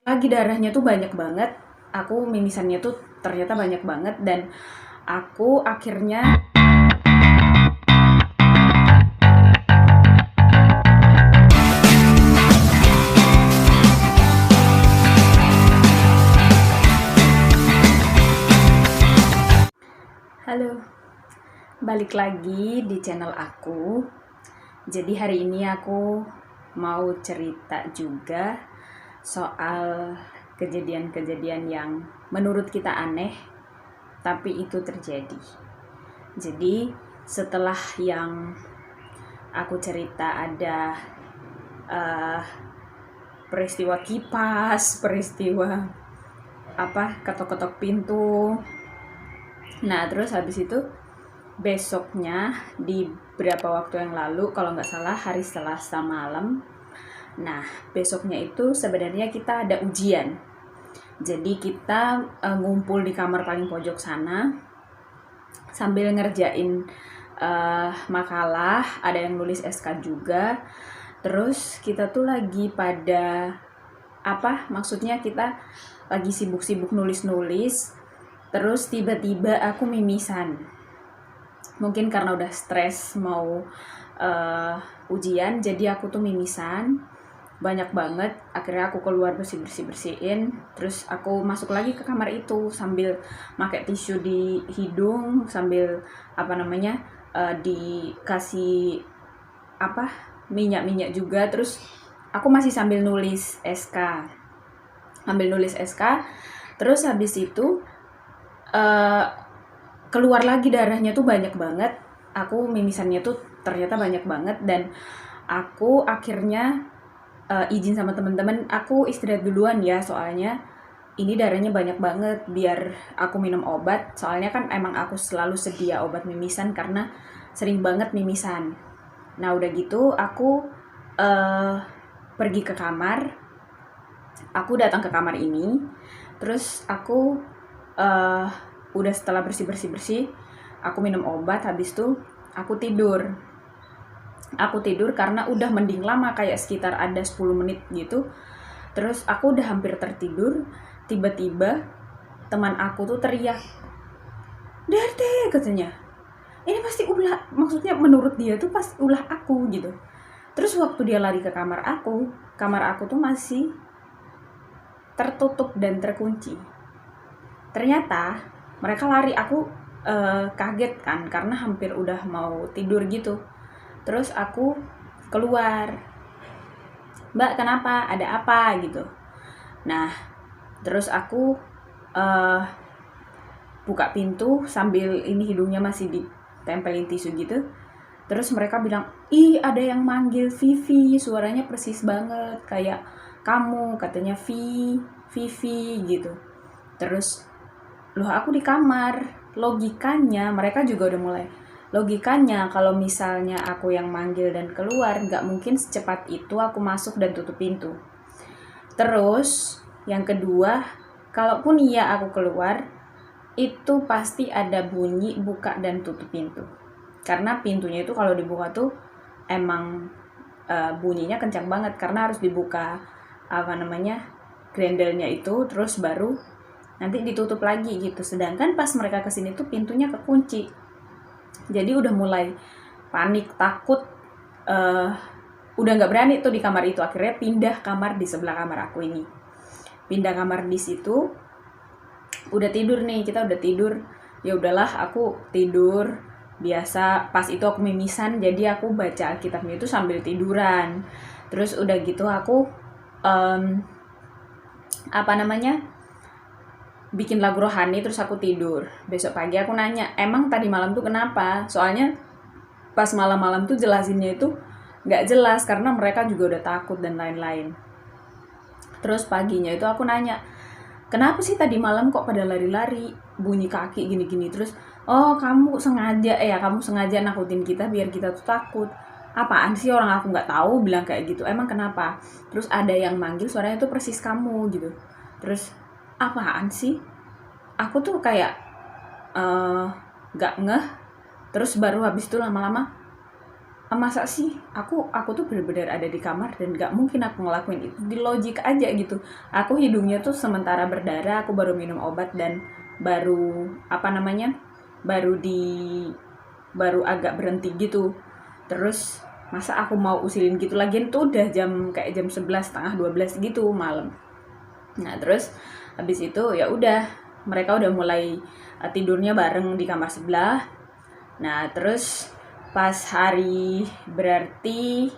Lagi darahnya tuh banyak banget, aku mimisannya tuh ternyata banyak banget dan aku akhirnya halo, balik lagi di channel aku. Jadi hari ini aku mau cerita juga soal kejadian-kejadian yang menurut kita aneh, tapi itu terjadi. Jadi setelah yang aku cerita ada uh, peristiwa kipas, peristiwa ketok-ketok pintu. Nah terus habis itu besoknya di beberapa waktu yang lalu, kalau nggak salah hari Selasa malam. Nah besoknya itu sebenarnya kita ada ujian. Jadi kita ngumpul di kamar paling pojok sana sambil ngerjain makalah, ada yang nulis SK juga. Terus kita tuh lagi pada maksudnya kita lagi sibuk-sibuk nulis-nulis. Terus tiba-tiba aku mimisan. Mungkin karena udah stres mau ujian, jadi aku tuh mimisan banyak banget. Akhirnya aku keluar bersihin, terus aku masuk lagi ke kamar itu sambil pakai tisu di hidung, sambil dikasih minyak juga. Terus aku masih sambil nulis SK. Terus habis itu uh, keluar lagi darahnya tuh banyak banget, aku mimisannya tuh ternyata banyak banget dan aku akhirnya izin sama teman-teman, aku istirahat duluan ya, soalnya ini darahnya banyak banget, biar aku minum obat. Soalnya kan emang aku selalu sedia obat mimisan karena sering banget mimisan. Nah udah gitu aku pergi ke kamar, aku datang ke kamar ini, terus aku udah setelah bersih, aku minum obat, habis itu aku tidur karena udah mending lama, kayak sekitar ada 10 menit gitu. Terus aku udah hampir tertidur, tiba-tiba teman aku tuh teriak, "Derde," katanya. Ini pasti ulah, maksudnya menurut dia tuh pas ulah aku gitu. Terus waktu dia lari ke kamar aku tuh masih tertutup dan terkunci. Ternyata mereka lari, aku kaget kan karena hampir udah mau tidur gitu. Terus aku keluar, "Mbak, kenapa? Ada apa?" gitu. Nah terus aku uh, buka pintu sambil ini hidungnya masih ditempelin tisu gitu. Terus mereka bilang, "Ih, ada yang manggil Vivi, suaranya persis banget kayak kamu," katanya, Vivi gitu. Terus loh, aku di kamar. Logikanya mereka juga udah mulai, logikanya kalau misalnya aku yang manggil dan keluar, nggak mungkin secepat itu aku masuk dan tutup pintu. Terus yang kedua, kalaupun iya aku keluar, itu pasti ada bunyi buka dan tutup pintu. Karena pintunya itu kalau dibuka tuh emang bunyinya kencang banget karena harus dibuka grendelnya itu, terus baru nanti ditutup lagi gitu. Sedangkan pas mereka kesini tuh pintunya kekunci. Jadi udah mulai panik, takut, udah nggak berani tuh di kamar itu. Akhirnya pindah kamar di sebelah kamar aku ini. Pindah kamar di situ. Udah tidur nih, kita udah tidur. Ya udahlah, aku tidur biasa. Pas itu aku mimisan, jadi aku baca Alkitabnya itu sambil tiduran. Terus udah gitu aku bikin lagu rohani, terus aku tidur. Besok pagi aku nanya, "Emang tadi malam tuh kenapa?" Soalnya pas malam-malam tuh jelasinnya itu nggak jelas karena mereka juga udah takut dan lain-lain. Terus paginya itu aku nanya, "Kenapa sih tadi malam kok pada lari-lari, bunyi kaki gini-gini?" Terus, "Oh, kamu sengaja nakutin kita biar kita tuh takut." "Apaan sih, orang aku nggak tahu," bilang kayak gitu. "Emang kenapa?" Terus ada yang manggil, suaranya tuh persis kamu gitu. Terus, "Apaan sih?" Aku tuh kayak gak ngeh. Terus baru habis itu lama-lama masa sih aku tuh benar-benar ada di kamar dan nggak mungkin aku ngelakuin itu, di logik aja gitu. Aku hidungnya tuh sementara berdarah, aku baru minum obat dan baru apa namanya baru di baru agak berhenti gitu. Terus masa aku mau usilin gitu, lagian tuh udah kayak jam 11 setengah 12 gitu malam. Nah terus habis itu ya udah, mereka udah mulai tidurnya bareng di kamar sebelah. Nah terus pas berarti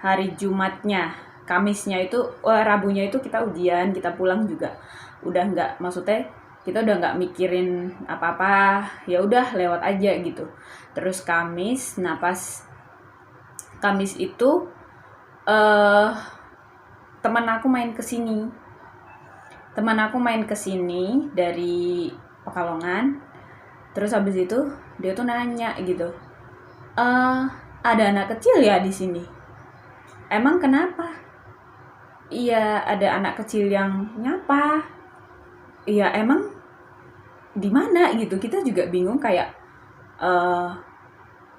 hari Jumatnya, Kamisnya itu, Rabunya itu kita ujian, kita pulang juga udah nggak, maksudnya kita udah nggak mikirin apa-apa, ya udah lewat aja gitu. Terus Kamis, nah pas Kamis itu teman aku main kesini dari Pekalongan. Terus habis itu dia tuh nanya gitu, ada anak kecil ya di sini? Emang kenapa? Iya, ada anak kecil yang nyapa. Iya, emang di mana gitu? Kita juga bingung kayak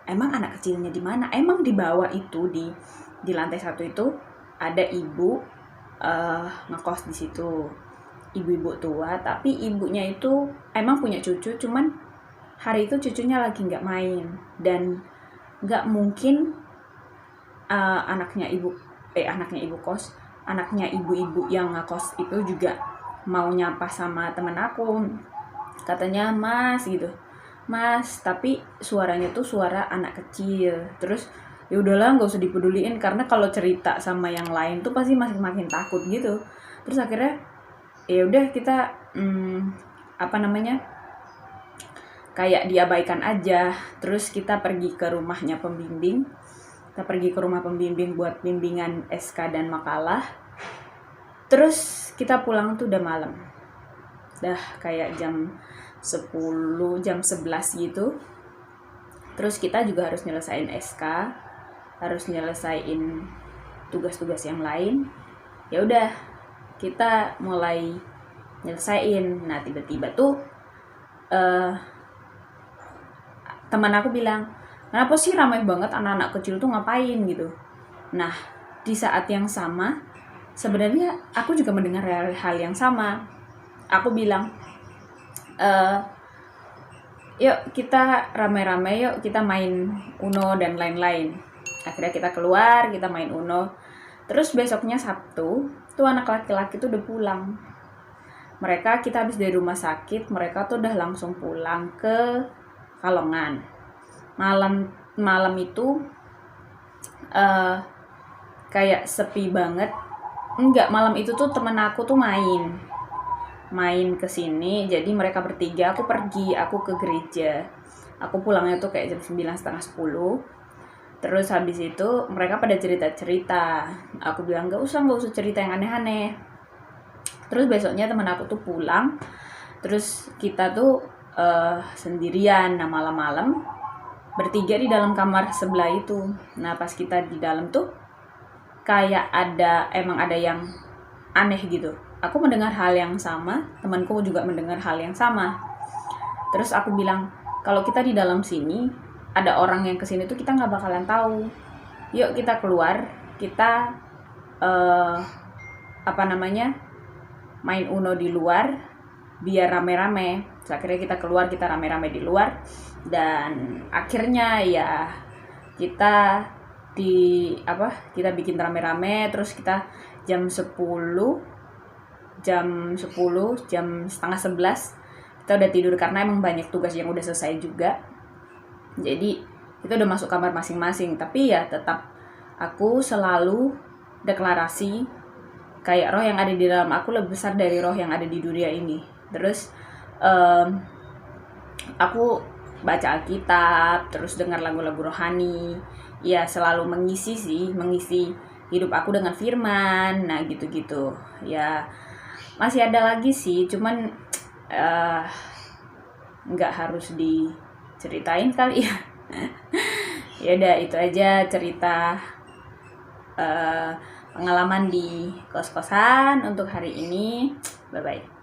emang anak kecilnya di mana? Emang di bawah itu di lantai 1 itu ada ibu ngekos di situ. Ibu-ibu tua, tapi ibunya itu emang punya cucu, cuman hari itu cucunya lagi nggak main dan nggak mungkin anaknya ibu-ibu yang ngekos itu juga mau nyapa sama temen aku. Katanya mas gitu, mas, tapi suaranya tuh suara anak kecil. Terus ya udahlah, nggak usah dipeduliin, karena kalau cerita sama yang lain tuh pasti makin takut gitu. Terus akhirnya ya udah kita kayak diabaikan aja. Terus kita pergi ke rumah pembimbing buat bimbingan SK dan makalah. Terus kita pulang tuh udah malam, dah kayak jam 10, jam 11 gitu. Terus kita juga harus nyelesain SK, harus nyelesain tugas-tugas yang lain. Ya udah, kita mulai nyelesain. Nah tiba-tiba tuh teman aku bilang, kenapa sih ramai banget anak-anak kecil tuh ngapain gitu. Nah di saat yang sama sebenarnya aku juga mendengar hal yang sama. Aku bilang, yuk kita rame-rame, yuk kita main Uno dan lain-lain. Akhirnya kita keluar, kita main Uno. Terus besoknya Sabtu tuh anak laki-laki tuh udah pulang. Kita habis dari rumah sakit, mereka tuh udah langsung pulang ke Kalongan. Malam itu kayak sepi banget. Enggak, malam itu tuh temen aku tuh main ke sini. Jadi mereka bertiga, aku ke gereja. Aku pulangnya tuh kayak jam 9 setengah 10. Terus habis itu mereka pada cerita-cerita. Aku bilang gak usah cerita yang aneh-aneh. Terus besoknya teman aku tuh pulang. Terus kita tuh sendirian. Nah malam-malam bertiga di dalam kamar sebelah itu. Nah pas kita di dalam tuh kayak emang ada yang aneh gitu. Aku mendengar hal yang sama, temanku juga mendengar hal yang sama. Terus aku bilang, kalau kita di dalam sini ada orang yang kesini tuh kita nggak bakalan tahu. Yuk kita keluar, kita main Uno di luar biar rame-rame. Terus akhirnya kita keluar, kita rame-rame di luar, dan akhirnya ya kita bikin rame-rame. Terus kita jam 10, jam setengah 11 kita udah tidur karena emang banyak tugas yang udah selesai juga. Jadi kita udah masuk kamar masing-masing. Tapi ya tetap aku selalu deklarasi kayak roh yang ada di dalam aku lebih besar dari roh yang ada di dunia ini. Terus aku baca Alkitab, terus dengar lagu-lagu rohani. Ya selalu mengisi hidup aku dengan firman. Nah gitu-gitu. Ya masih ada lagi sih, cuman nggak harus diceritain kali ya. Ya udah, itu aja cerita pengalaman di kos-kosan untuk hari ini. Bye bye.